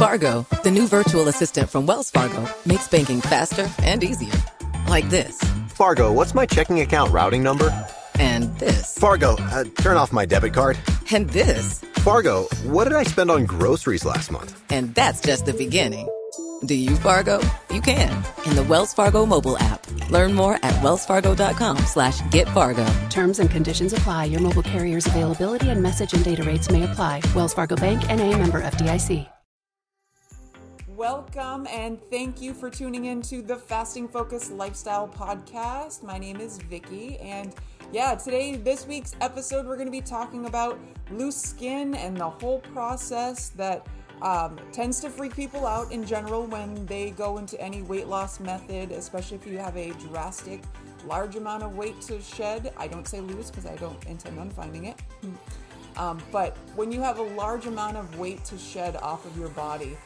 Fargo, the new virtual assistant from Wells Fargo, makes banking faster and easier. Like this. Fargo, what's my checking account routing number? And this. Fargo, turn off my debit card. And this. Fargo, what did I spend on groceries last month? And that's just the beginning. Do you, Fargo? You can. In the Wells Fargo mobile app. Learn more at wellsfargo.com/getfargo. Terms and conditions apply. Your mobile carrier's availability and message and data rates may apply. Wells Fargo Bank, N.A., member FDIC. Welcome and thank you for tuning in to the Fasting Focus Lifestyle Podcast. My name is Vicky, and this week's episode, we're going to be talking about loose skin and the whole process that tends to freak people out in general when they go into any weight loss method, especially if you have a drastic, large amount of weight to shed. I don't say lose because I don't intend on finding it. But when you have a large amount of weight to shed off of your body,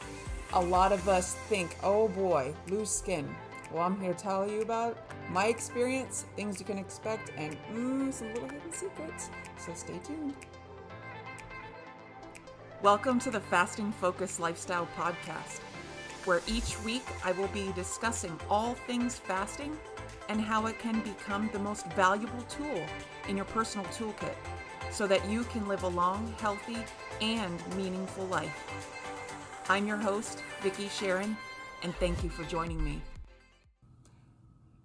a lot of us think, oh boy, loose skin. Well, I'm here to tell you about my experience, things you can expect, and some little hidden secrets. So stay tuned. Welcome to the Fasting Focus Lifestyle Podcast, where each week I will be discussing all things fasting and how it can become the most valuable tool in your personal toolkit so that you can live a long, healthy, and meaningful life. I'm your host, Vicky Sharon, and thank you for joining me.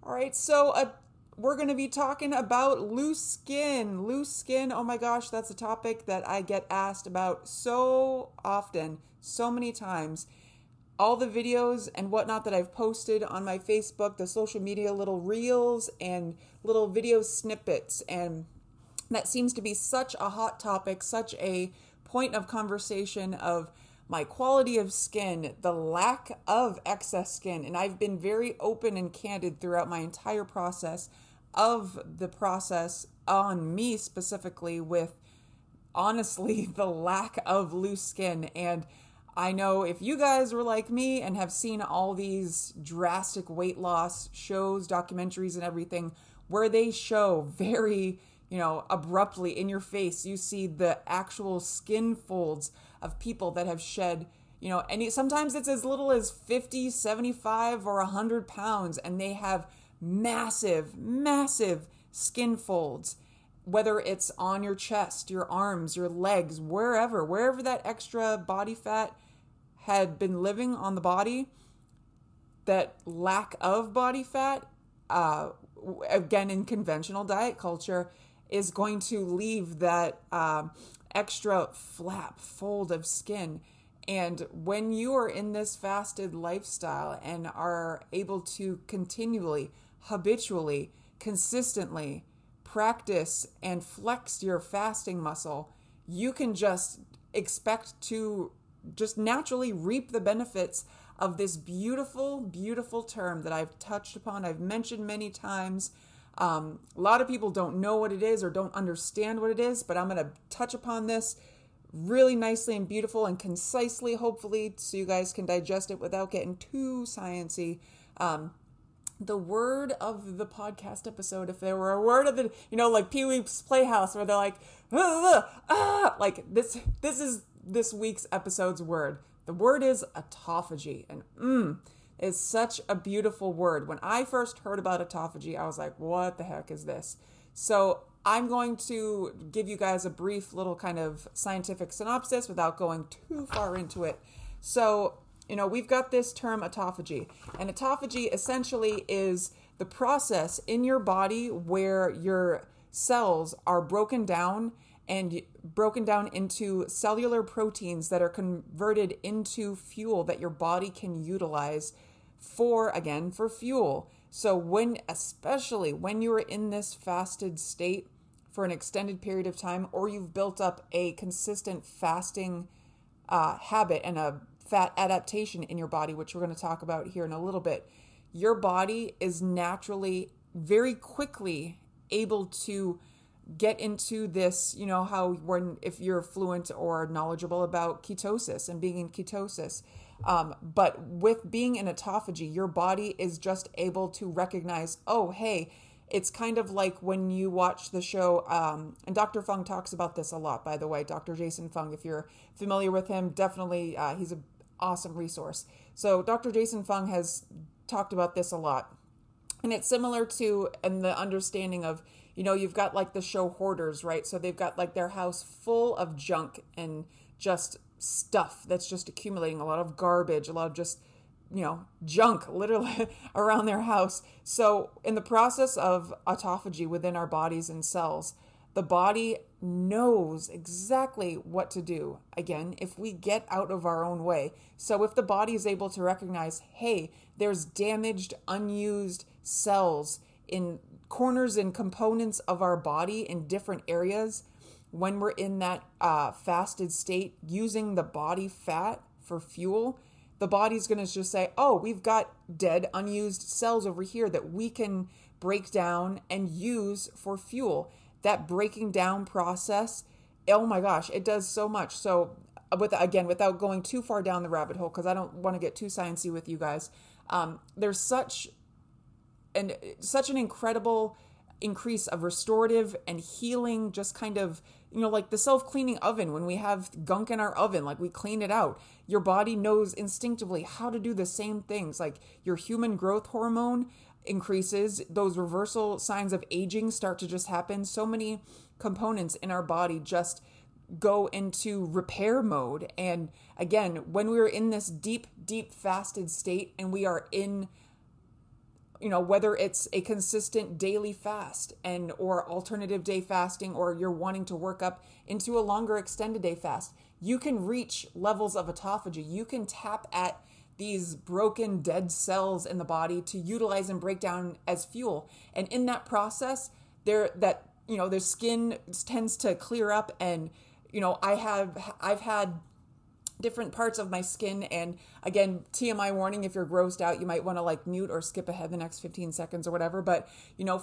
All right, so we're going to be talking about loose skin. Loose skin, oh my gosh, that's a topic that I get asked about so often, so many times. All the videos and whatnot that I've posted on my Facebook, the social media little reels and little video snippets, and that seems to be such a hot topic, such a point of conversation of my quality of skin, the lack of excess skin. And I've been very open and candid throughout my entire process of the process on me specifically with, honestly, the lack of loose skin. And I know if you guys were like me and have seen all these drastic weight loss shows, documentaries and everything, where they show very, abruptly in your face, you see the actual skin folds of people that have shed, and sometimes it's as little as 50, 75, or 100 pounds, and they have massive, massive skin folds, whether it's on your chest, your arms, your legs, wherever that extra body fat had been living on the body, that lack of body fat, again, in conventional diet culture, is going to leave that extra fold of skin. And when you are in this fasted lifestyle and are able to continually, habitually, consistently practice and flex your fasting muscle, you can just expect to just naturally reap the benefits of this beautiful, beautiful term that I've touched upon, I've mentioned many times. A lot of people don't know what it is or don't understand what it is, but I'm going to touch upon this really nicely and beautiful and concisely, hopefully, so you guys can digest it without getting too sciencey. The word of the podcast episode, if there were a word of the, like Pee-wee's Playhouse, where they're like, like this is this week's episode's word. The word is autophagy, and is such a beautiful word. When I first heard about autophagy, I was like, what the heck is this? So I'm going to give you guys a brief little kind of scientific synopsis without going too far into it. So, we've got this term autophagy, and autophagy essentially is the process in your body where your cells are broken down into cellular proteins that are converted into fuel that your body can utilize for fuel. So especially when you are in this fasted state for an extended period of time, or you've built up a consistent fasting habit and a fat adaptation in your body, which we're going to talk about here in a little bit, your body is naturally very quickly able to get into this, if you're fluent or knowledgeable about ketosis and being in ketosis. But with being in autophagy, your body is just able to recognize, oh, hey, it's kind of like when you watch the show, and Dr. Fung talks about this a lot, by the way, Dr. Jason Fung, if you're familiar with him, definitely, he's an awesome resource. So Dr. Jason Fung has talked about this a lot. And it's similar to, and the understanding of, you've got like the show hoarders, right? So they've got like their house full of junk and just stuff that's just accumulating, a lot of garbage, a lot of just, junk literally around their house. So in the process of autophagy within our bodies and cells, the body knows exactly what to do. Again, if we get out of our own way. So if the body is able to recognize, hey, there's damaged, unused cells in corners and components of our body in different areas, when we're in that fasted state, using the body fat for fuel, the body's going to just say, oh, we've got dead, unused cells over here that we can break down and use for fuel. That breaking down process, oh my gosh, it does so much. So without going too far down the rabbit hole, because I don't want to get too sciencey with you guys, there's such an incredible increase of restorative and healing, just kind of, like the self-cleaning oven. When we have gunk in our oven, like we clean it out, your body knows instinctively how to do the same things. Like your human growth hormone increases, those reversal signs of aging start to just happen. So many components in our body just go into repair mode. And again, when we're in this deep fasted state, and we are in, whether it's a consistent daily fast or alternative day fasting, or you're wanting to work up into a longer extended day fast, you can reach levels of autophagy. You can tap at these broken, dead cells in the body to utilize and break down as fuel. And in that process, their skin tends to clear up. And, I've had different parts of my skin. And again, TMI warning, if you're grossed out, you might want to like mute or skip ahead the next 15 seconds or whatever. But,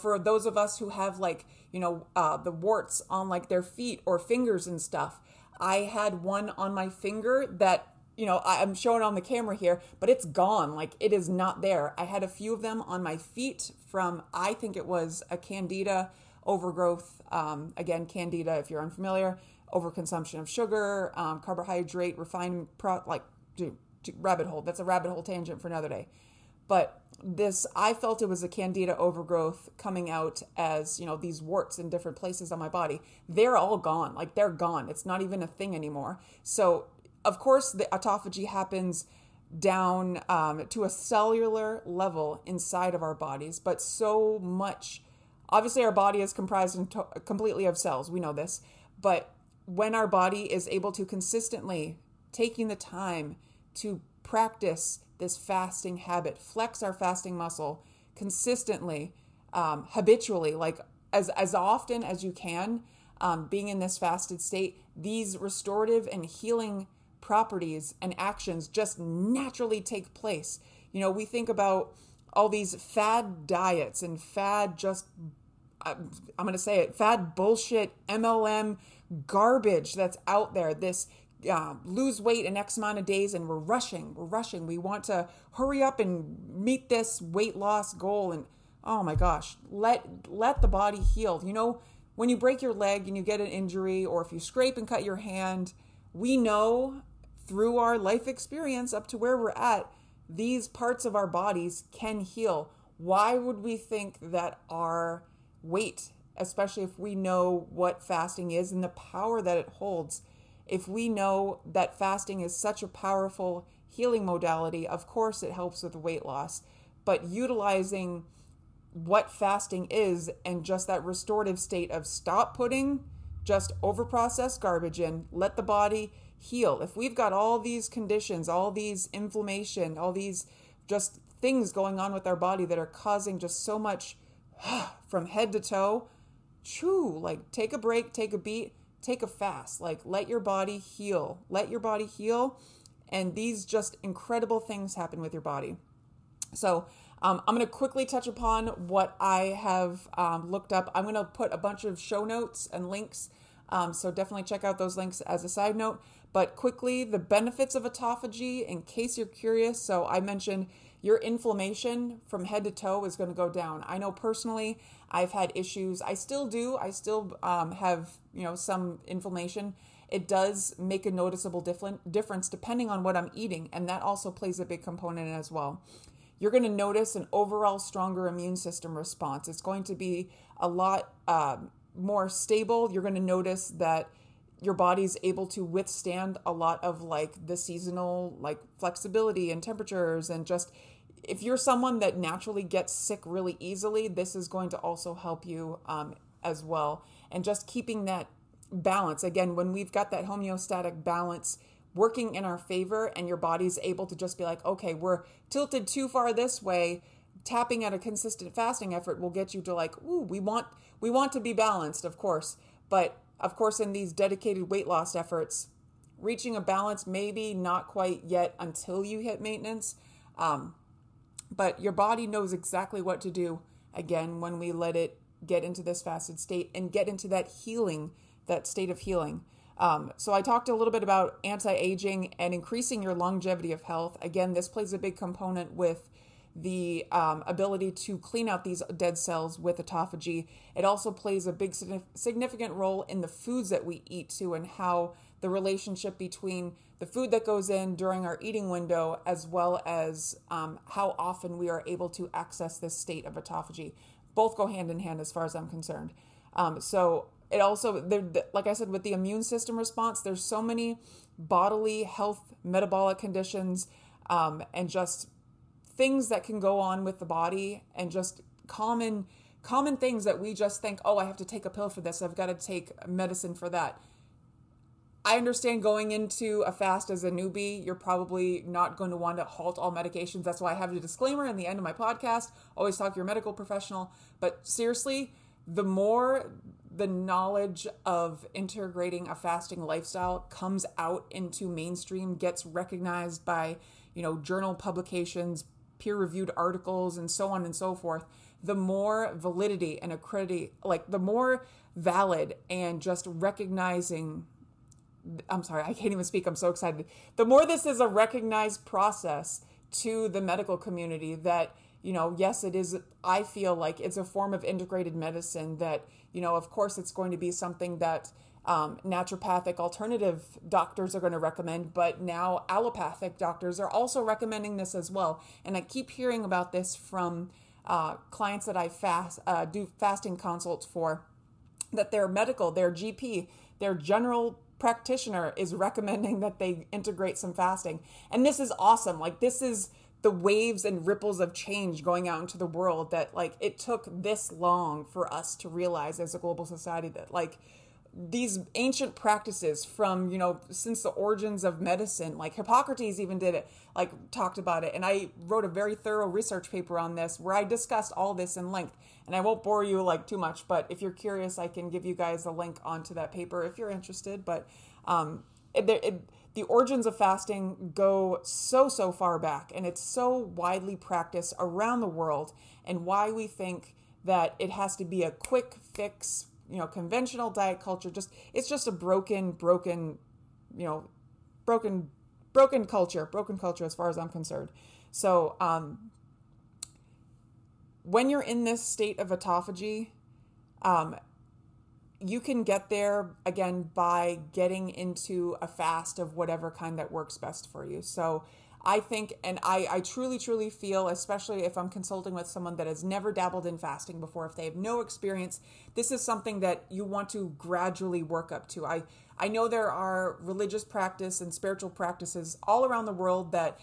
for those of us who have like, the warts on like their feet or fingers and stuff, I had one on my finger that, I'm showing on the camera here, but it's gone. Like it is not there. I had a few of them on my feet from, I think it was a candida overgrowth. Again, candida, if you're unfamiliar, overconsumption of sugar, carbohydrate, refined, rabbit hole. That's a rabbit hole tangent for another day. But I felt it was a candida overgrowth coming out as, these warts in different places on my body. They're all gone. Like they're gone. It's not even a thing anymore. So of course the autophagy happens down to a cellular level inside of our bodies, but so much, obviously our body is comprised completely of cells. We know this, but when our body is able to consistently taking the time to practice this fasting habit, flex our fasting muscle consistently, habitually, like as often as you can, being in this fasted state, these restorative and healing properties and actions just naturally take place. We think about all these fad diets and fad I'm going to say it, fad bullshit, MLM garbage that's out there. This lose weight in X amount of days, and we're rushing. We want to hurry up and meet this weight loss goal. And oh my gosh, let the body heal. When you break your leg and you get an injury, or if you scrape and cut your hand, we know through our life experience up to where we're at, these parts of our bodies can heal. Why would we think that our weight, especially if we know what fasting is and the power that it holds, if we know that fasting is such a powerful healing modality, of course it helps with weight loss, but utilizing what fasting is and just that restorative state of stop putting just over-processed garbage in, let the body heal. If we've got all these conditions, all these inflammation, all these just things going on with our body that are causing just so much from head to toe, like take a break, take a beat, take a fast, like let your body heal, and these just incredible things happen with your body. So I'm going to quickly touch upon what I have looked up. I'm going to put a bunch of show notes and links, so definitely check out those links as a side note. But quickly, the benefits of autophagy, in case you're curious. So I mentioned your inflammation from head to toe is going to go down. I know personally I've had issues. I still do. I still have, some inflammation. it does make a noticeable difference depending on what I'm eating. And that also plays a big component as well. You're going to notice an overall stronger immune system response. It's going to be a lot more stable. You're going to notice that your body's able to withstand a lot of like the seasonal like flexibility and temperatures, and just if you're someone that naturally gets sick really easily, this is going to also help you as well. And just keeping that balance, again, when we've got that homeostatic balance working in our favor and your body's able to just be like, okay, we're tilted too far this way, tapping at a consistent fasting effort will get you to like, ooh, we want to be balanced, of course. But of course, in these dedicated weight loss efforts, reaching a balance, maybe not quite yet until you hit maintenance. But your body knows exactly what to do, again, when we let it get into this fasted state and get into that healing, that state of healing. So I talked a little bit about anti-aging and increasing your longevity of health. Again, this plays a big component with the ability to clean out these dead cells with autophagy. It also plays a big significant role in the foods that we eat too, and how the relationship between the food that goes in during our eating window, as well as how often we are able to access this state of autophagy. Both go hand in hand as far as I'm concerned. So it also, like I said, with the immune system response, there's so many bodily health, metabolic conditions, and just things that can go on with the body, and just common things that we just think, oh, I have to take a pill for this, I've got to take medicine for that. I understand going into a fast as a newbie, you're probably not going to want to halt all medications. That's why I have a disclaimer in the end of my podcast. Always talk to your medical professional. But seriously, the more the knowledge of integrating a fasting lifestyle comes out into mainstream, gets recognized by, journal publications, peer-reviewed articles, and so on and so forth, the more validity and the more valid and just recognizing, I'm sorry, I can't even speak, I'm so excited. The more this is a recognized process to the medical community that, yes, it is, I feel like it's a form of integrated medicine that, of course it's going to be something that naturopathic alternative doctors are going to recommend, but now allopathic doctors are also recommending this as well. And I keep hearing about this from clients that I do fasting consults for, that their GP, their general practitioner is recommending that they integrate some fasting. And this is awesome. Like, this is the waves and ripples of change going out into the world, that like it took this long for us to realize as a global society that like these ancient practices from, since the origins of medicine, like Hippocrates even did it, like talked about it. And I wrote a very thorough research paper on this where I discussed all this in length. And I won't bore you like too much, but if you're curious, I can give you guys a link onto that paper if you're interested. But the origins of fasting go so far back, and it's so widely practiced around the world, and why we think that it has to be a quick fix, conventional diet culture. It's just a broken culture as far as I'm concerned. So when you're in this state of autophagy, you can get there again by getting into a fast of whatever kind that works best for you. So I think, and I truly feel, especially if I'm consulting with someone that has never dabbled in fasting before, if they have no experience, this is something that you want to gradually work up to. I know there are religious practice and spiritual practices all around the world that,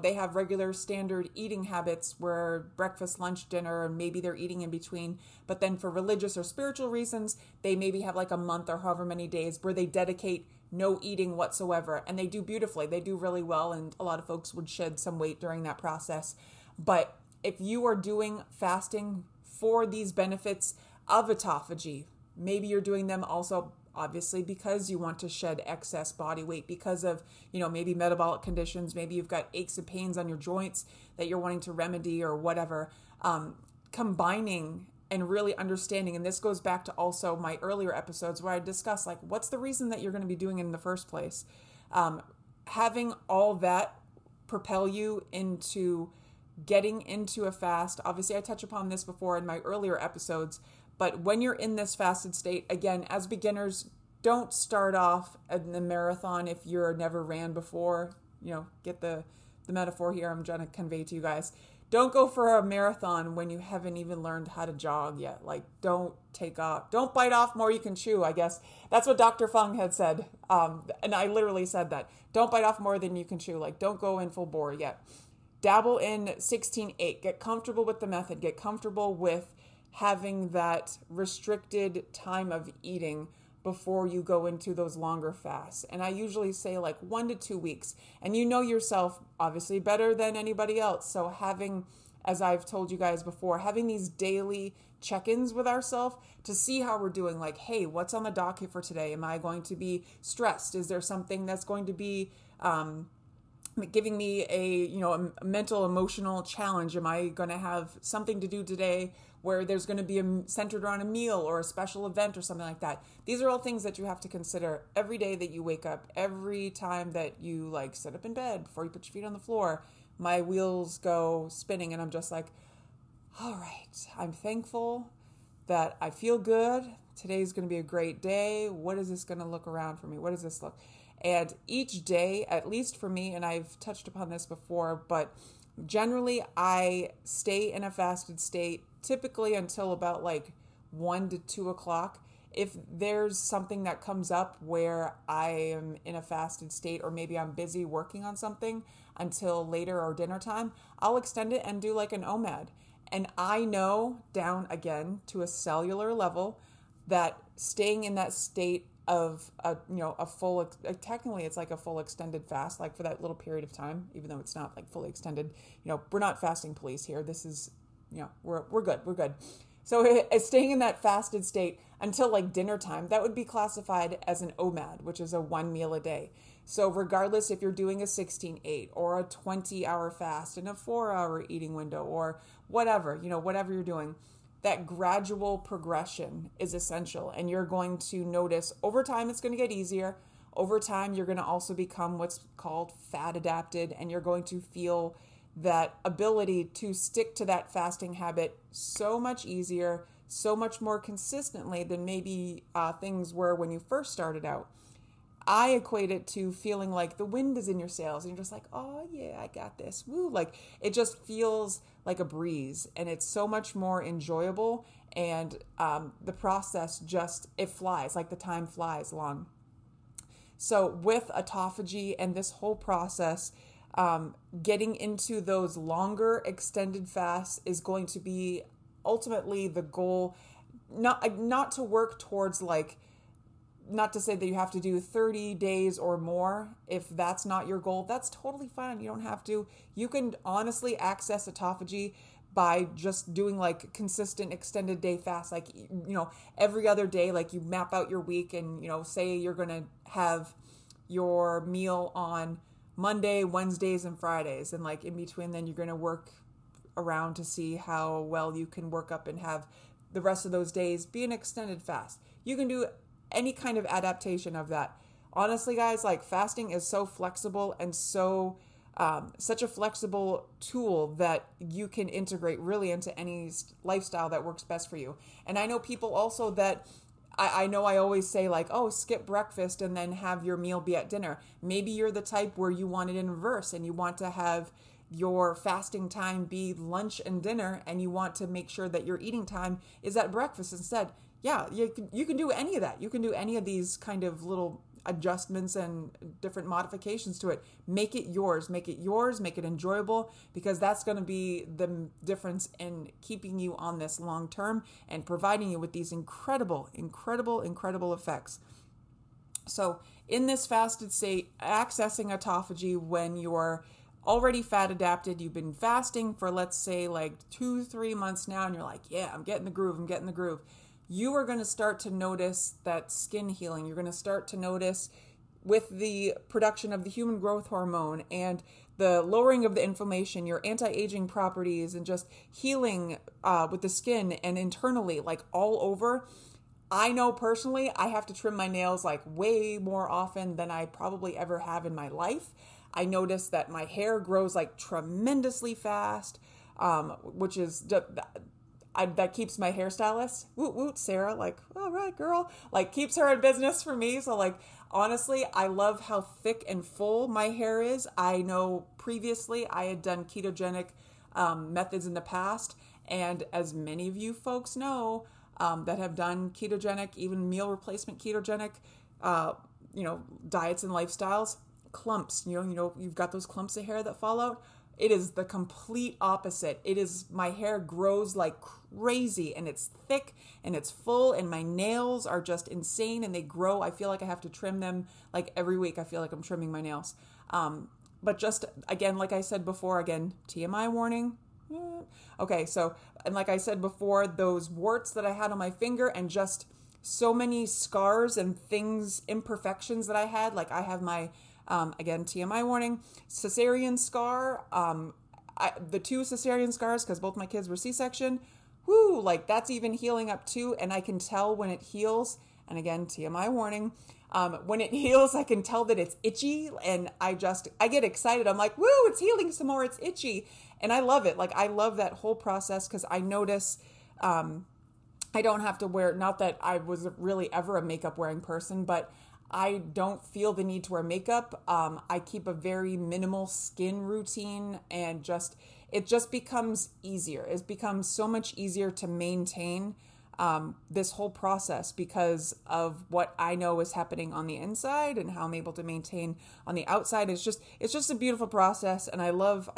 they have regular standard eating habits where breakfast, lunch, dinner, and maybe they're eating in between. But then for religious or spiritual reasons, they maybe have like a month or however many days where they dedicate no eating whatsoever. And they do beautifully. They do really well. And a lot of folks would shed some weight during that process. But if you are doing fasting for these benefits of autophagy, maybe you're doing them also obviously because you want to shed excess body weight because of, maybe metabolic conditions, maybe you've got aches and pains on your joints that you're wanting to remedy or whatever, combining and really understanding. And this goes back to also my earlier episodes where I discussed like, what's the reason that you're going to be doing it in the first place? Having all that propel you into getting into a fast. Obviously, I touched upon this before in my earlier episodes, but when you're in this fasted state, again, as beginners, don't start off in the marathon if you're never ran before. Get the metaphor here I'm trying to convey to you guys. Don't go for a marathon when you haven't even learned how to jog yet. Like, don't bite off more you can chew, I guess. That's what Dr. Fung had said. And I literally said that. Don't bite off more than you can chew. Like, don't go in full bore yet. Dabble in 16-8. Get comfortable with the method. Get comfortable with having that restricted time of eating before you go into those longer fasts. And I usually say like 1 to 2 weeks. And you know yourself obviously better than anybody else. So having, as I've told you guys before, having these daily check-ins with ourselves to see how we're doing. Like, hey, what's on the docket for today? Am I going to be stressed? Is there something that's going to be giving me a mental, emotional challenge? Am I going to have something to do today where there's going to be centered around a meal or a special event or something like that? These are all things that you have to consider every day that you wake up, every time that you like sit up in bed before you put your feet on the floor. My wheels go spinning and I'm just like, all right, I'm thankful that I feel good. Today's going to be a great day. What is this going to look around for me? What does this look? And each day, at least for me, and I've touched upon this before, but generally I stay in a fasted state typically until about like 1 to 2 o'clock. If there's something that comes up where I am in a fasted state, or maybe I'm busy working on something until later or dinner time, I'll extend it and do like an OMAD. And I know down again to a cellular level that staying in that state of a full, technically it's like a full extended fast, like for that little period of time, even though it's not like fully extended. We're not fasting police here. This is, we're good. So staying in that fasted state until like dinner time, that would be classified as an OMAD, which is a 1 meal a day. So regardless if you're doing a 16-8 or a 20-hour fast and a 4-hour eating window or whatever, whatever you're doing, that gradual progression is essential. And you're going to notice over time it's going to get easier. Over time, you're going to also become what's called fat adapted, and you're going to feel that ability to stick to that fasting habit so much easier, so much more consistently than maybe things were when you first started out. I equate it to feeling like the wind is in your sails and you're just like, oh yeah, I got this. Woo. Like it just feels like a breeze and it's so much more enjoyable. And the process it flies, like the time flies along. So with autophagy and this whole process, getting into those longer extended fasts is going to be ultimately the goal, not to work towards not to say that you have to do 30 days or more. If that's not your goal, that's totally fine. You don't have to. You can honestly access autophagy by just doing like consistent extended day fast, like, every other day, like you map out your week and, say you're going to have your meal on Monday, Wednesdays, and Fridays. And like in between, then you're going to work around to see how well you can work up and have the rest of those days be an extended fast. You can do any kind of adaptation of that. Honestly, guys, like fasting is so flexible and so such a flexible tool that you can integrate really into any lifestyle that works best for you. And I know people also that I know I always say like, oh, skip breakfast and then have your meal be at dinner. Maybe you're the type where you want it in reverse and you want to have your fasting time be lunch and dinner and you want to make sure that your eating time is at breakfast instead. Yeah, you can do any of that. You can do any of these kind of little adjustments and different modifications to it. Make it yours, make it enjoyable, because that's going to be the difference in keeping you on this long term and providing you with these incredible effects. So in this fasted state, accessing autophagy when you're already fat adapted, you've been fasting for let's say like 2-3 months now, and you're like, yeah, I'm getting the groove. You are going to start to notice that skin healing. You're going to start to notice with the production of the human growth hormone and the lowering of the inflammation, your anti-aging properties, and just healing with the skin and internally, like all over. I know personally, I have to trim my nails like way more often than I probably ever have in my life. I notice that my hair grows like tremendously fast, which is that keeps my hairstylist, woot woot, Sarah, like, all right, girl, like keeps her in business for me. So like, honestly, I love how thick and full my hair is. I know previously I had done ketogenic methods in the past. And as many of you folks know that have done ketogenic, even meal replacement ketogenic, diets and lifestyles, clumps, you've got those clumps of hair that fall out. It is the complete opposite. My hair grows like crazy, and it's thick and it's full, and my nails are just insane, and they grow. I feel like I have to trim them like every week. I feel like I'm trimming my nails. But just again, like I said before, TMI warning. Okay, so, and like I said before, those warts that I had on my finger and just so many scars and things, imperfections that I had, like I have my, again, TMI warning, cesarean scar, the 2 cesarean scars, because both my kids were C-section, like that's even healing up too, and I can tell when it heals, and again, TMI warning, when it heals, I can tell that it's itchy, and I get excited. I'm like, woo, it's healing some more, it's itchy. And I love it. Like, I love that whole process because I notice I don't have to wear, not that I was really ever a makeup wearing person, but I don't feel the need to wear makeup. I keep a very minimal skin routine, and it just becomes easier. It becomes so much easier to maintain this whole process because of what I know is happening on the inside and how I'm able to maintain on the outside. It's just a beautiful process, and I love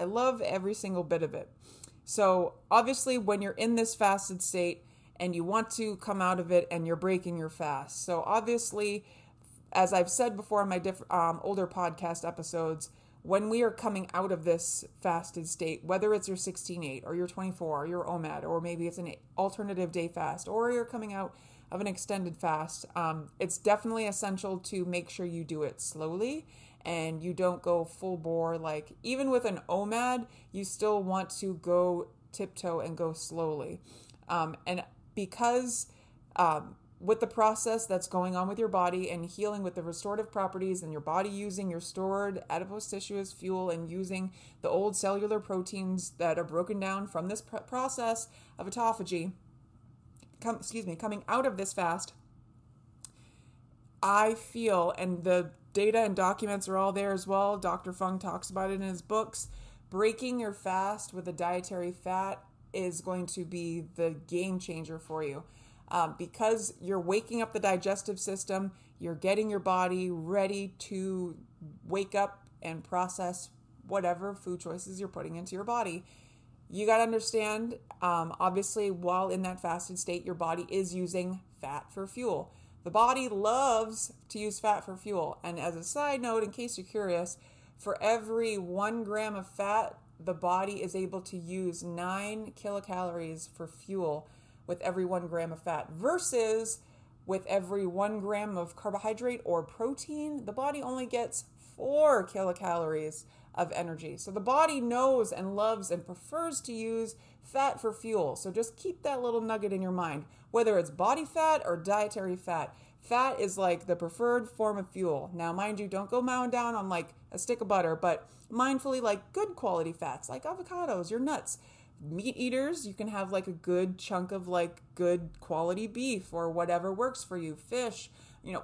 every single bit of it. So obviously when you're in this fasted state and you want to come out of it and you're breaking your fast. So obviously, as I've said before in my older podcast episodes, when we are coming out of this fasted state, whether it's your 16-8 or your 24 or your OMAD, or maybe it's an alternative day fast, or you're coming out of an extended fast, it's definitely essential to make sure you do it slowly and you don't go full bore. Like even with an OMAD, you still want to go tiptoe and go slowly. And because with the process that's going on with your body and healing with the restorative properties and your body using your stored adipose tissue as fuel and using the old cellular proteins that are broken down from this process of autophagy, coming out of this fast, I feel, and the data and documents are all there as well, Dr. Fung talks about it in his books, breaking your fast with a dietary fat is going to be the game changer for you. Because you're waking up the digestive system, you're getting your body ready to wake up and process whatever food choices you're putting into your body. You got to understand, obviously, while in that fasted state, your body is using fat for fuel. The body loves to use fat for fuel. And as a side note, in case you're curious, for every 1 gram of fat, the body is able to use 9 kilocalories for fuel with every 1 gram of fat, versus with every 1 gram of carbohydrate or protein, the body only gets 4 kilocalories of energy. So the body knows and loves and prefers to use fat for fuel. So just keep that little nugget in your mind. Whether it's body fat or dietary fat, fat is like the preferred form of fuel. Now, mind you, don't go mowing down on like a stick of butter, but mindfully like good quality fats like avocados, your nuts. Meat eaters, you can have like a good chunk of like good quality beef or whatever works for you, fish,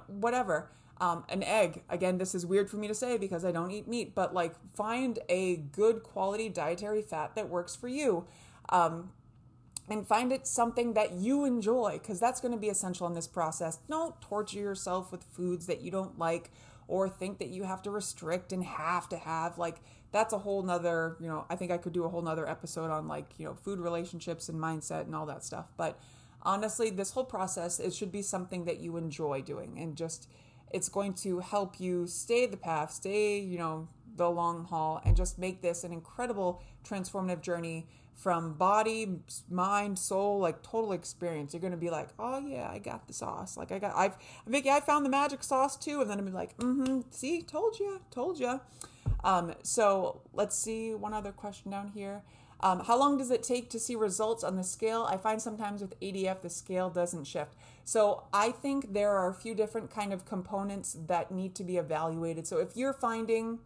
whatever. An egg, again, this is weird for me to say because I don't eat meat, but like find a good quality dietary fat that works for you. And find it something that you enjoy, because that's going to be essential in this process. Don't torture yourself with foods that you don't like or think that you have to restrict and have to have. Like, that's a whole nother, I think I could do a whole nother episode on like, food relationships and mindset and all that stuff. But honestly, this whole process, it should be something that you enjoy doing, and just, it's going to help you stay the path, stay, the long haul, and just make this an incredible transformative journey from body, mind, soul, like total experience. You're going to be like, oh yeah, I got the sauce. Like Vicky, I found the magic sauce too. And then I'll be like, see, told you. So let's see one other question down here. How long does it take to see results on the scale? I find sometimes with ADF, the scale doesn't shift. So I think there are a few different kind of components that need to be evaluated. So if you're finding,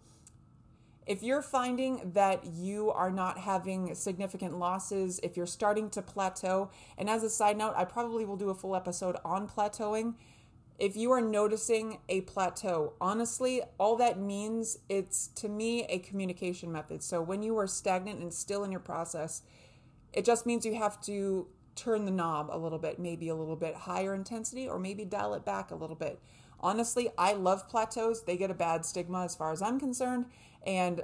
If you're finding that you are not having significant losses, if you're starting to plateau, and as a side note, I probably will do a full episode on plateauing. If you are noticing a plateau, honestly, all that means, it's to me a communication method. So when you are stagnant and still in your process, it just means you have to turn the knob a little bit, maybe a little bit higher intensity, or maybe dial it back a little bit. Honestly, I love plateaus. They get a bad stigma as far as I'm concerned. And,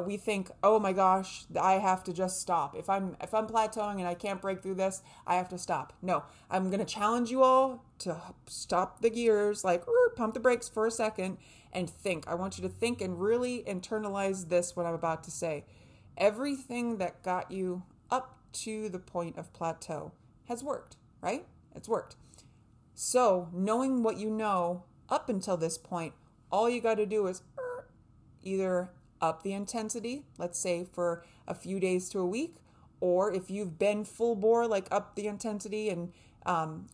we think, oh my gosh, I have to just stop. If I'm plateauing and I can't break through this, I have to stop. No, I'm going to challenge you all to stop the gears, like pump the brakes for a second and think. I want you to think and really internalize this, what I'm about to say. Everything that got you up to the point of plateau has worked, right? It's worked. So knowing what you know up until this point, all you got to do is either up the intensity, let's say for a few days to a week, or if you've been full bore, like up the intensity and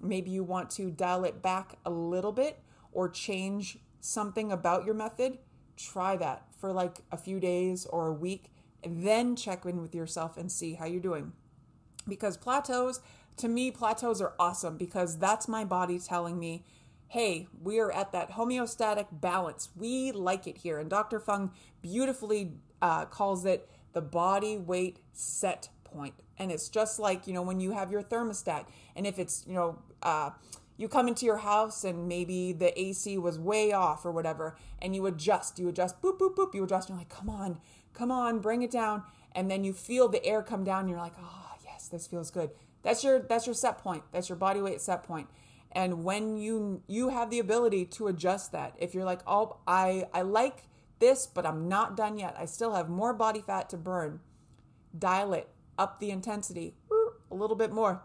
maybe you want to dial it back a little bit or change something about your method, try that for like a few days or a week, and then check in with yourself and see how you're doing. Because to me, plateaus are awesome because that's my body telling me, hey, we are at that homeostatic balance. We like it here. And Dr. Fung beautifully calls it the body weight set point. And it's just like, when you have your thermostat, and if it's, you come into your house and maybe the AC was way off or whatever, and you adjust, boop, boop, boop, you adjust, and you're like, come on, bring it down. And then you feel the air come down and you're like, oh, yes, this feels good. That's your set point. That's your body weight set point. And when you have the ability to adjust that, if you're like, oh, I like this, but I'm not done yet. I still have more body fat to burn. Dial it up the intensity a little bit more.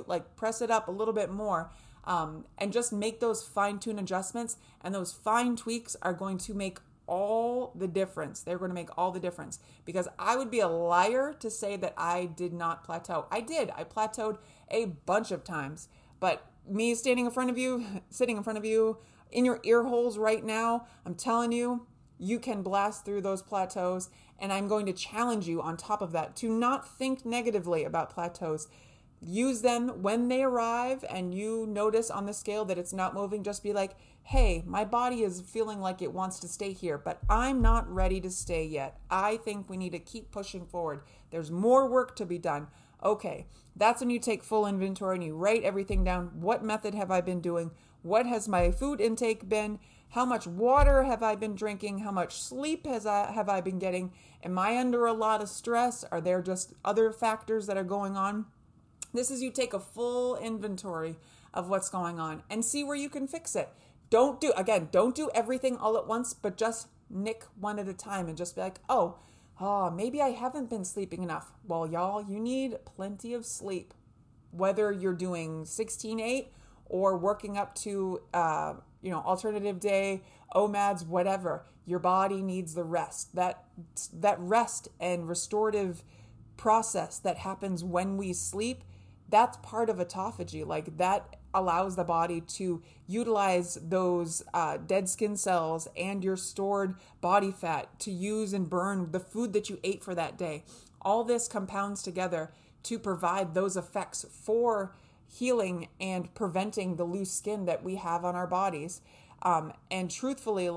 Like press it up a little bit more. And just make those fine-tune adjustments. And those fine tweaks are going to make all the difference. They're going to make all the difference, because I would be a liar to say that I did not plateau. I did. I plateaued a bunch of times, but me sitting in front of you in your ear holes right now, I'm telling you, you can blast through those plateaus. And I'm going to challenge you on top of that to not think negatively about plateaus. Use them when they arrive and you notice on the scale that it's not moving. Just be like, hey, my body is feeling like it wants to stay here, but I'm not ready to stay yet. I think we need to keep pushing forward. There's more work to be done. Okay, that's when you take full inventory and you write everything down. What method have I been doing? What has my food intake been? How much water have I been drinking? How much sleep have I been getting? Am I under a lot of stress? Are there just other factors that are going on? This is you take a full inventory of what's going on and see where you can fix it. Don't do everything all at once, but just nick one at a time and just be like, oh, maybe I haven't been sleeping enough. Well, y'all, you need plenty of sleep. Whether you're doing 16/8 or working up to, alternative day, OMADs, whatever, your body needs the rest. That rest and restorative process that happens when we sleep, that's part of autophagy. Like that allows the body to utilize those dead skin cells and your stored body fat to use and burn the food that you ate for that day. All this compounds together to provide those effects for healing and preventing the loose skin that we have on our bodies. And truthfully,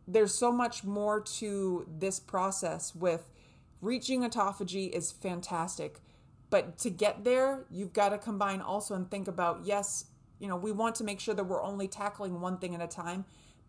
there's so much more to this process. With reaching autophagy is fantastic. But to get there, you've got to combine also and think about, yes, we want to make sure that we're only tackling one thing at a time,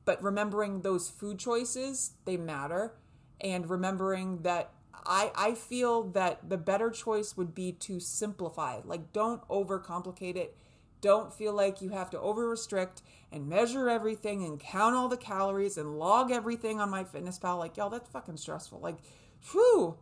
but remembering those food choices, they matter. And remembering that I feel that the better choice would be to simplify. Like, don't overcomplicate it. Don't feel like you have to over-restrict and measure everything and count all the calories and log everything on MyFitnessPal. Like, y'all, that's fucking stressful. Like, whew,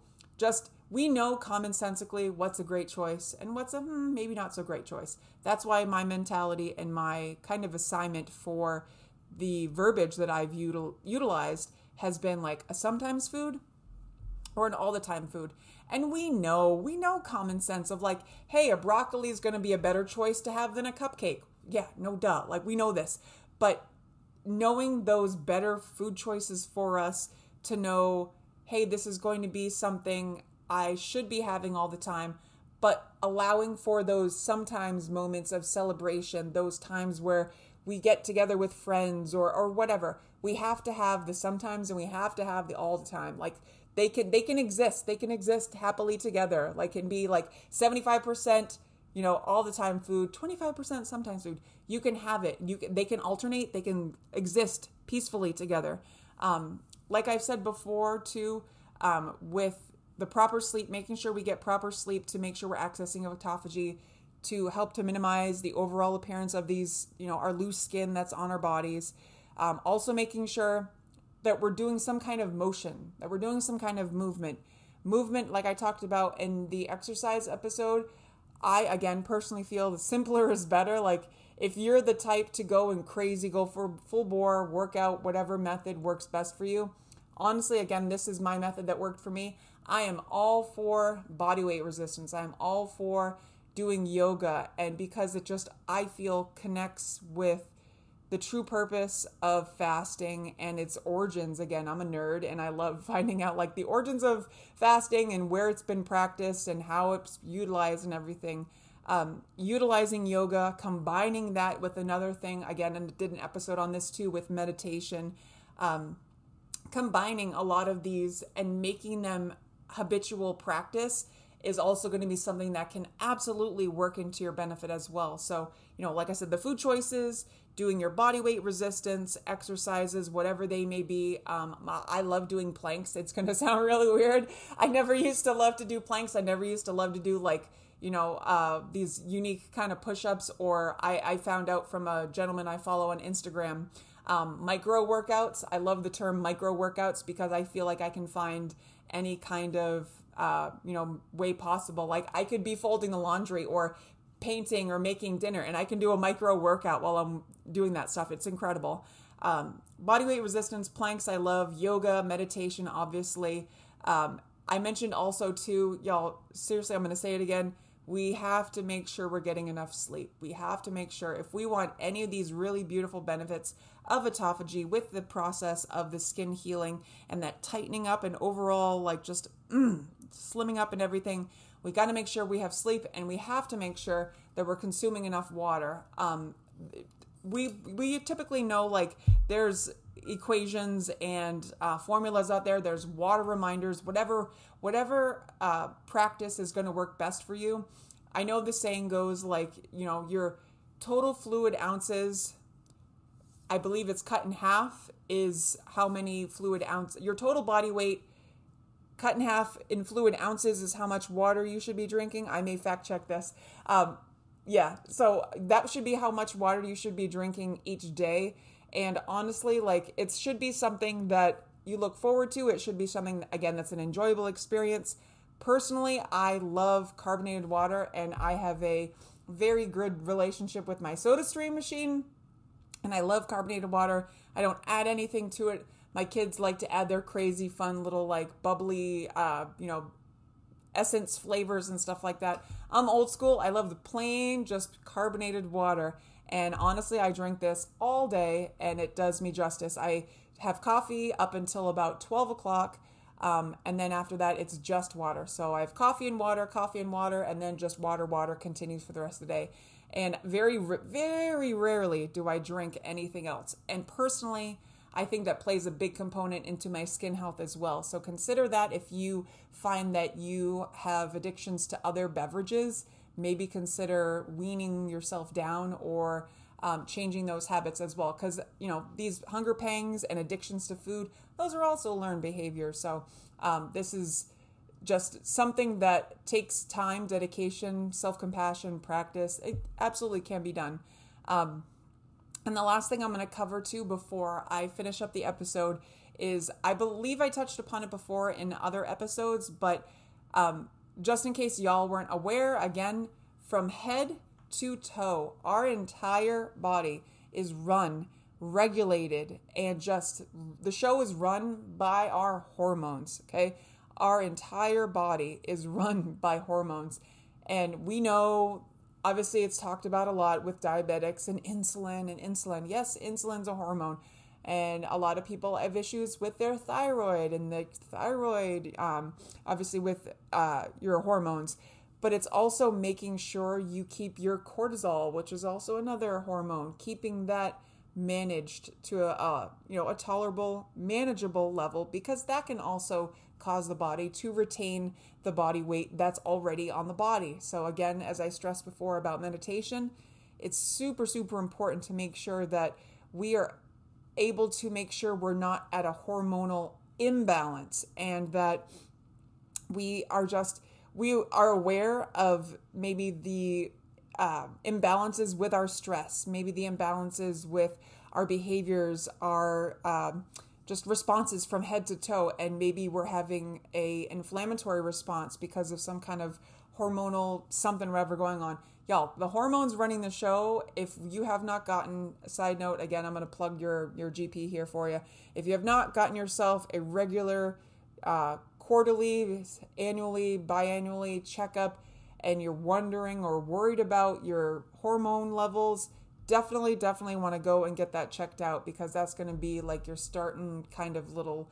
we know commonsensically what's a great choice and what's a maybe not so great choice. That's why my mentality and my kind of assignment for the verbiage that I've utilized has been like a sometimes food or an all the time food. And we know common sense of like, hey, a broccoli is going to be a better choice to have than a cupcake. Yeah, no duh. Like, we know this. But knowing those better food choices for us to know, hey, this is going to be something I should be having all the time, but allowing for those sometimes moments of celebration, those times where we get together with friends or whatever. We have to have the sometimes and we have to have the all the time. Like they can exist. They can exist happily together. Like can be like 75%, all the time food, 25% sometimes food. You can have it. They can alternate. They can exist peacefully together. Like I've said before too, with the proper sleep, making sure we get proper sleep to make sure we're accessing autophagy to help to minimize the overall appearance of these, our loose skin that's on our bodies. Also making sure that we're doing some kind of motion, that we're doing some kind of movement. Movement, like I talked about in the exercise episode, I, again, personally feel the simpler is better. Like if you're the type to go and crazy, go for full bore workout, whatever method works best for you. Honestly, again, this is my method that worked for me. I am all for body weight resistance. I'm all for doing yoga, and because it just, I feel, connects with the true purpose of fasting and its origins. Again, I'm a nerd and I love finding out like the origins of fasting and where it's been practiced and how it's utilized and everything. Utilizing yoga, combining that with another thing, again, and I did an episode on this too with meditation, combining a lot of these and making them habitual practice is also going to be something that can absolutely work into your benefit as well. So, like I said, the food choices, doing your body weight resistance, exercises, whatever they may be. I love doing planks. It's going to sound really weird. I never used to love to do planks. I never used to love to do these unique kind of push-ups, or I found out from a gentleman I follow on Instagram, micro workouts. I love the term micro workouts because I feel like I can find any kind of way possible. Like I could be folding the laundry or painting or making dinner and I can do a micro workout while I'm doing that stuff. It's incredible. Body weight resistance, planks, I love. Yoga, meditation, obviously. I mentioned also too, y'all, seriously, I'm going to say it again. We have to make sure we're getting enough sleep. We have to make sure if we want any of these really beautiful benefits of autophagy with the process of the skin healing and that tightening up and overall like just slimming up and everything, we got to make sure we have sleep, and we have to make sure that we're consuming enough water. We typically know like there's equations and formulas out there. There's water reminders, whatever practice is going to work best for you. I know the saying goes like, your total fluid ounces, I believe it's cut in half, is how many fluid ounces, your total body weight cut in half in fluid ounces is how much water you should be drinking. I may fact check this. So that should be how much water you should be drinking each day. And honestly, like it should be something that you look forward to. It should be something, again, that's an enjoyable experience. Personally, I love carbonated water, and I have a very good relationship with my SodaStream machine, and I love carbonated water. I don't add anything to it. My kids like to add their crazy fun little like bubbly, essence flavors and stuff like that. I'm old school. I love the plain, just carbonated water. And honestly, I drink this all day and it does me justice. I have coffee up until about 12 o'clock. And then after that, it's just water. So I have coffee and water, and then just water continues for the rest of the day. And very, very rarely do I drink anything else. And personally, I think that plays a big component into my skin health as well. So consider that if you find that you have addictions to other beverages, maybe consider weaning yourself down or changing those habits as well. Because, these hunger pangs and addictions to food, those are also learned behaviors. So this is just something that takes time, dedication, self-compassion, practice. It absolutely can be done. And the last thing I'm going to cover too before I finish up the episode is, I believe I touched upon it before in other episodes, but just in case y'all weren't aware, again, from head to toe, our entire body is run, regulated, and just the show is run by our hormones, okay? Our entire body is run by hormones. And we know, obviously it's talked about a lot with diabetics and insulin. Yes, insulin's a hormone. And a lot of people have issues with their thyroid, and the thyroid, obviously with your hormones. But it's also making sure you keep your cortisol, which is also another hormone, keeping that managed to a tolerable, manageable level, because that can also cause the body to retain the body weight that's already on the body. So again, as I stressed before about meditation, it's super, super important to make sure that we are able to make sure we're not at a hormonal imbalance, and that we are aware of maybe the imbalances with our stress, maybe the imbalances with our behaviors, our just responses from head to toe, and maybe we're having a inflammatory response because of some kind of hormonal something or other going on. Y'all, the hormones running the show. If you have not gotten, side note, again, I'm going to plug your GP here for you. If you have not gotten yourself a regular quarterly, annually, biannually checkup, and you're wondering or worried about your hormone levels, definitely want to go and get that checked out, because that's going to be like your starting kind of little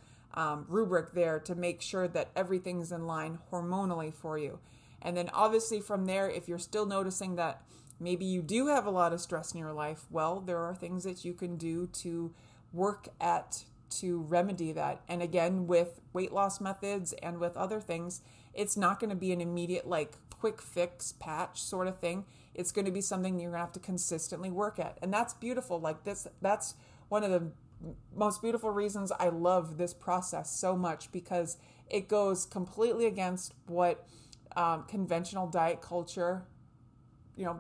rubric there to make sure that everything's in line hormonally for you. And then obviously from there, if you're still noticing that maybe you do have a lot of stress in your life, well, there are things that you can do to work at to remedy that. And again, with weight loss methods and with other things, it's not going to be an immediate, like, quick fix patch sort of thing. It's going to be something you're going to have to consistently work at. And that's beautiful. Like this, that's one of the most beautiful reasons I love this process so much, because it goes completely against what conventional diet culture,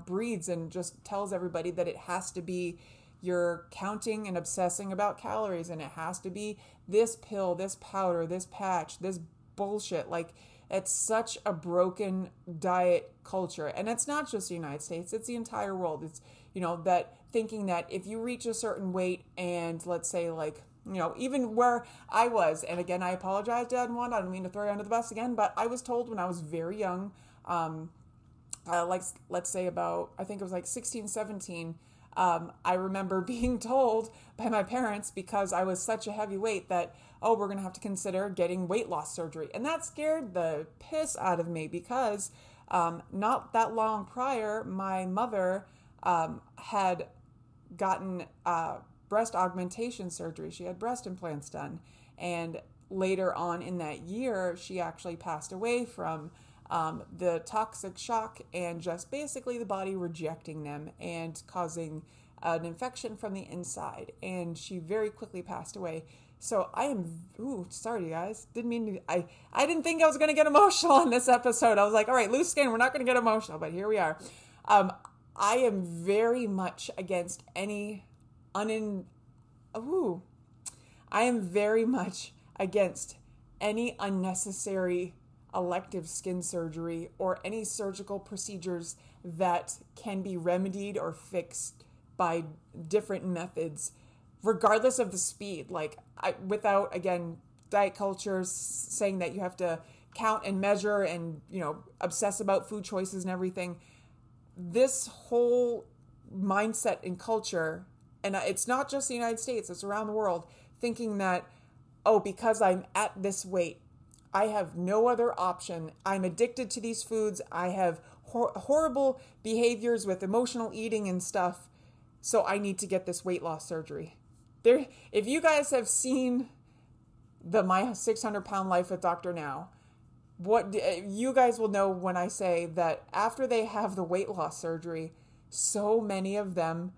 breeds, and just tells everybody that it has to be you're counting and obsessing about calories, and it has to be this pill, this powder, this patch, this bullshit. Like, it's such a broken diet culture. And it's not just the United States, it's the entire world. It's, that thinking that if you reach a certain weight, and let's say, like, even where I was, and again, I apologize, Dad and Wanda, I don't mean to throw you under the bus again, but I was told when I was very young, like, let's say about, I think it was like 16, 17, I remember being told by my parents, because I was such a heavy weight, that, oh, we're going to have to consider getting weight loss surgery. And that scared the piss out of me, because not that long prior, my mother had gotten breast augmentation surgery. She had breast implants done. And later on in that year, she actually passed away from the toxic shock and just basically the body rejecting them and causing an infection from the inside. And she very quickly passed away. So I am, sorry you guys, didn't mean to, I didn't think I was going to get emotional on this episode. I was like, all right, loose skin, we're not going to get emotional, but here we are. I am very much against any I am very much against any unnecessary elective skin surgery or any surgical procedures that can be remedied or fixed by different methods, regardless of the speed. Like, without, again, diet culture saying that you have to count and measure and, obsess about food choices and everything. This whole mindset and culture, and it's not just the United States, it's around the world, thinking that, oh, because I'm at this weight, I have no other option. I'm addicted to these foods. I have horrible behaviors with emotional eating and stuff, so I need to get this weight loss surgery. If you guys have seen My 600-Pound Life with Dr. Now, what you guys will know when I say that after they have the weight loss surgery, so many of them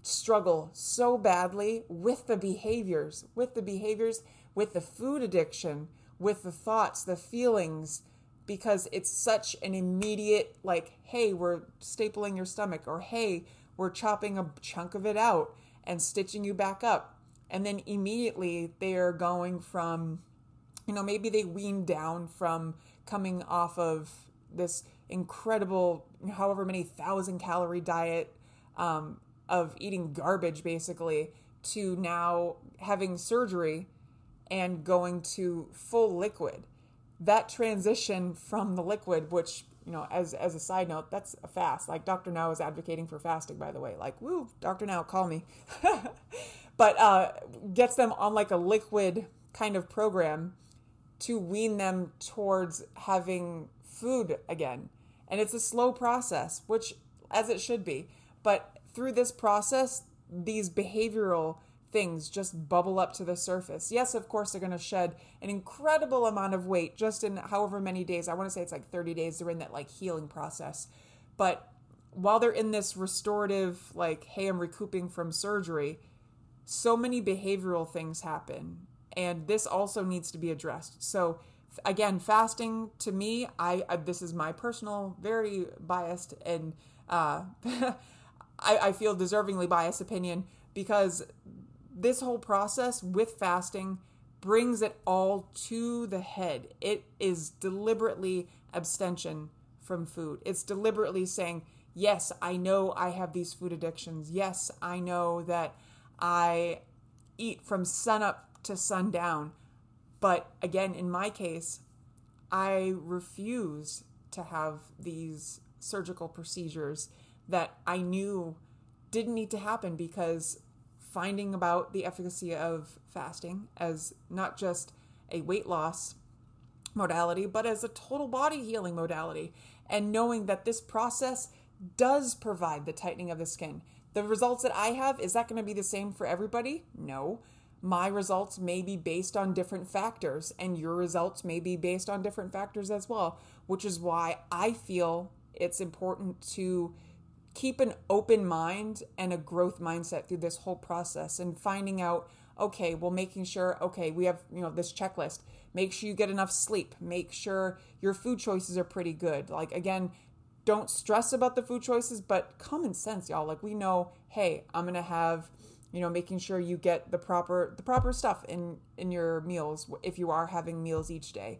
struggle so badly with the behaviors, with the food addiction, with the thoughts, the feelings, because it's such an immediate, like, hey, we're stapling your stomach, or hey, we're chopping a chunk of it out and stitching you back up. And then immediately they are going from, maybe they wean down from coming off of this incredible, however many 1,000-calorie diet of eating garbage, basically, to now having surgery and going to full liquid. That transition from the liquid, which, as a side note, that's a fast. Like, Dr. Now is advocating for fasting, by the way. Like, woo, Dr. Now, call me. but gets them on like a liquid kind of program to wean them towards having food again. And it's a slow process, which as it should be. But through this process, these behavioral things just bubble up to the surface. Yes, of course, they're going to shed an incredible amount of weight just in however many days. I want to say it's like 30 days. They're in that like healing process. But while they're in this restorative, like, hey, I'm recouping from surgery, so many behavioral things happen. And this also needs to be addressed. So again, fasting to me, I this is my personal, very biased and I feel deservingly biased opinion, because this whole process with fasting brings it all to the head. It is deliberately abstention from food. It's deliberately saying, yes, I know I have these food addictions. Yes, I know that I eat from sunup to sundown. But again, in my case, I refuse to have these surgical procedures that I knew didn't need to happen, because finding about the efficacy of fasting as not just a weight loss modality, but as a total body healing modality, and knowing that this process does provide the tightening of the skin. The results that I have, is that going to be the same for everybody? No. My results may be based on different factors, and your results may be based on different factors as well, which is why I feel it's important to keep an open mind and a growth mindset through this whole process, and finding out, okay, well, making sure, okay, we have, this checklist. Make sure you get enough sleep. Make sure your food choices are pretty good. Like, again, don't stress about the food choices, but common sense, y'all. Like, we know, hey, I'm going to have, making sure you get the proper stuff in your meals if you are having meals each day.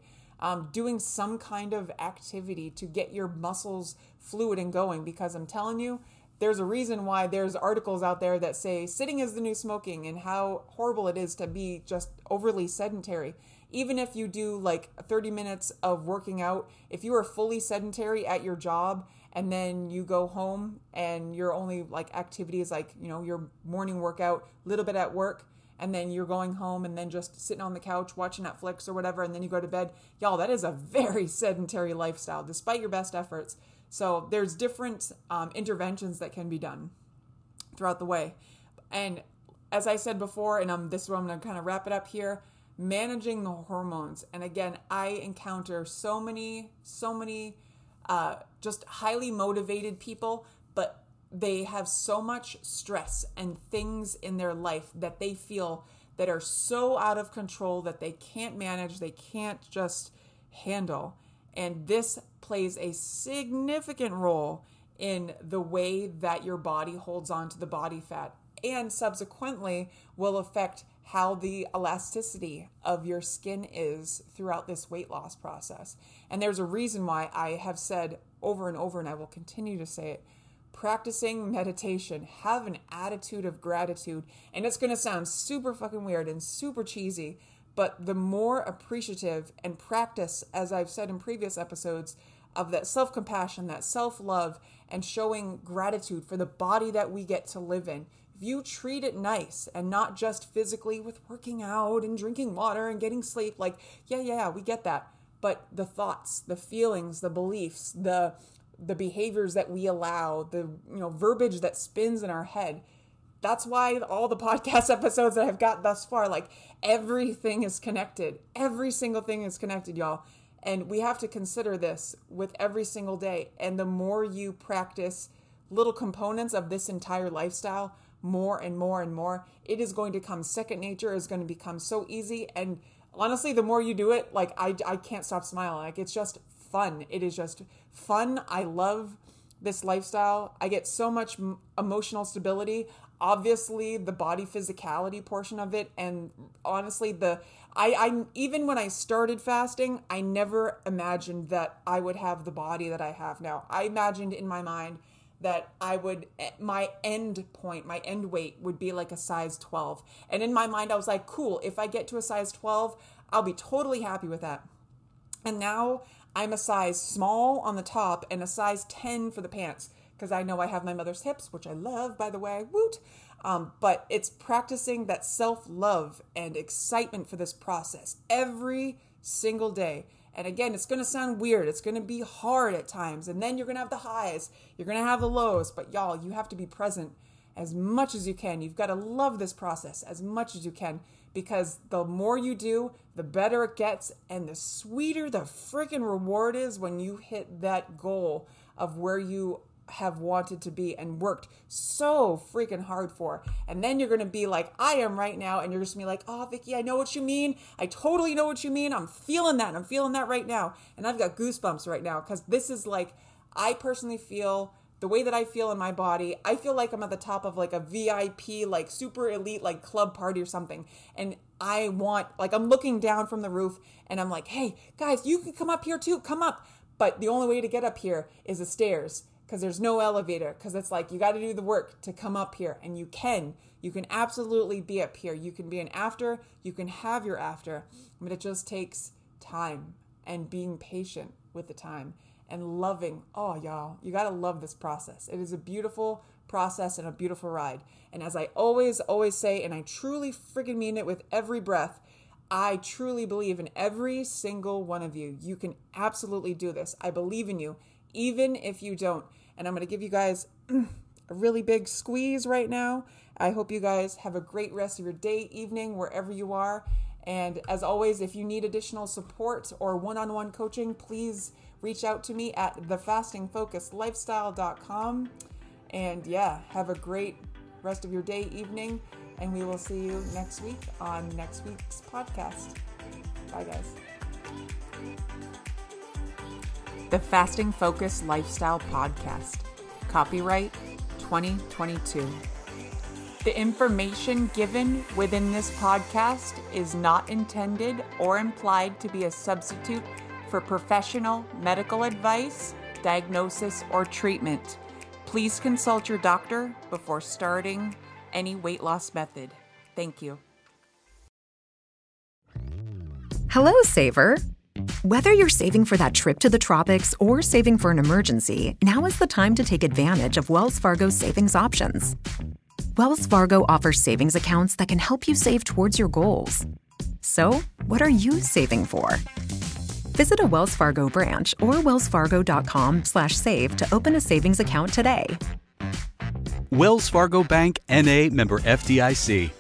Doing some kind of activity to get your muscles fluid and going, because I'm telling you, there's a reason why there's articles out there that say sitting is the new smoking, and how horrible it is to be just overly sedentary. Even if you do like 30 minutes of working out, if you are fully sedentary at your job and then you go home and your only like activity is like, your morning workout, a little bit at work, and then you're going home and then just sitting on the couch watching Netflix or whatever, and then you go to bed. Y'all, that is a very sedentary lifestyle, despite your best efforts. So there's different interventions that can be done throughout the way. And as I said before, and this is where I'm going to kind of wrap it up here, managing the hormones. And again, I encounter so many just highly motivated people, but they have so much stress and things in their life that they feel that are so out of control that they can't manage, they can't just handle. And this plays a significant role in the way that your body holds on to the body fat, and subsequently will affect how the elasticity of your skin is throughout this weight loss process. And there's a reason why I have said over and over, and I will continue to say it, practicing meditation, have an attitude of gratitude. And it's going to sound super fucking weird and super cheesy, but the more appreciative and practice, as I've said in previous episodes, of that self-compassion, that self-love, and showing gratitude for the body that we get to live in. If you treat it nice, and not just physically with working out and drinking water and getting sleep, like, yeah, we get that. But the thoughts, the feelings, the beliefs, the behaviors that we allow, the verbiage that spins in our head. That's why all the podcast episodes that I've got thus far, like, everything is connected. Every single thing is connected, y'all. And we have to consider this with every single day. And the more you practice little components of this entire lifestyle, more and more and more, it is going to come second nature. It's going to become so easy. And honestly, the more you do it, like, I can't stop smiling. Like, it's just fun. It is just fun. I love this lifestyle. I get so much emotional stability. Obviously, the body physicality portion of it, and honestly, I even when I started fasting, I never imagined that I would have the body that I have now. I imagined in my mind that my end point, my end weight would be like a size 12. And in my mind, I was like, cool, if I get to a size 12, I'll be totally happy with that. And now I'm a size small on the top and a size 10 for the pants. because I know I have my mother's hips, which I love, by the way, woot. But it's practicing that self-love and excitement for this process every single day. And again, it's going to sound weird. It's going to be hard at times. And then you're going to have the highs. You're going to have the lows. But y'all, you have to be present as much as you can. You've got to love this process as much as you can, because the more you do, the better it gets, and the sweeter the freaking reward is when you hit that goal of where you have wanted to be and worked so freaking hard for. And then you're going to be like I am right now, and you're just going to be like, oh, Vicky, I know what you mean. I totally know what you mean. I'm feeling that. I'm feeling that right now. And I've got goosebumps right now, because this is like, I personally feel the way that I feel in my body. I feel like I'm at the top of like a VIP, like super elite, like club party or something. And I want, like, I'm looking down from the roof and I'm like, hey guys, you can come up here too, come up. But the only way to get up here is the stairs, because there's no elevator, because it's like, you got to do the work to come up here. And you can absolutely be up here. You can be an after, you can have your after, but it just takes time and being patient with the time. And loving, oh y'all, you gotta love this process. It is a beautiful process and a beautiful ride. And as I always say, and I truly friggin' mean it with every breath, I truly believe in every single one of you. You can absolutely do this. I believe in you, even if you don't. And I'm gonna give you guys a really big squeeze right now. I hope you guys have a great rest of your day, evening, wherever you are. And as always, if you need additional support or one-on-one coaching, please reach out to me at thefastingfocuslifestyle.com. And yeah, have a great rest of your day, evening, and we will see you next week on next week's podcast. Bye, guys. The Fasting Focus Lifestyle Podcast. Copyright 2022. The information given within this podcast is not intended or implied to be a substitute for professional medical advice, diagnosis, or treatment. Please consult your doctor before starting any weight loss method. Thank you. Hello, Saver. Whether you're saving for that trip to the tropics or saving for an emergency, now is the time to take advantage of Wells Fargo's savings options. Wells Fargo offers savings accounts that can help you save towards your goals. So, what are you saving for? Visit a Wells Fargo branch or wellsfargo.com/save to open a savings account today. Wells Fargo Bank, N.A., member FDIC.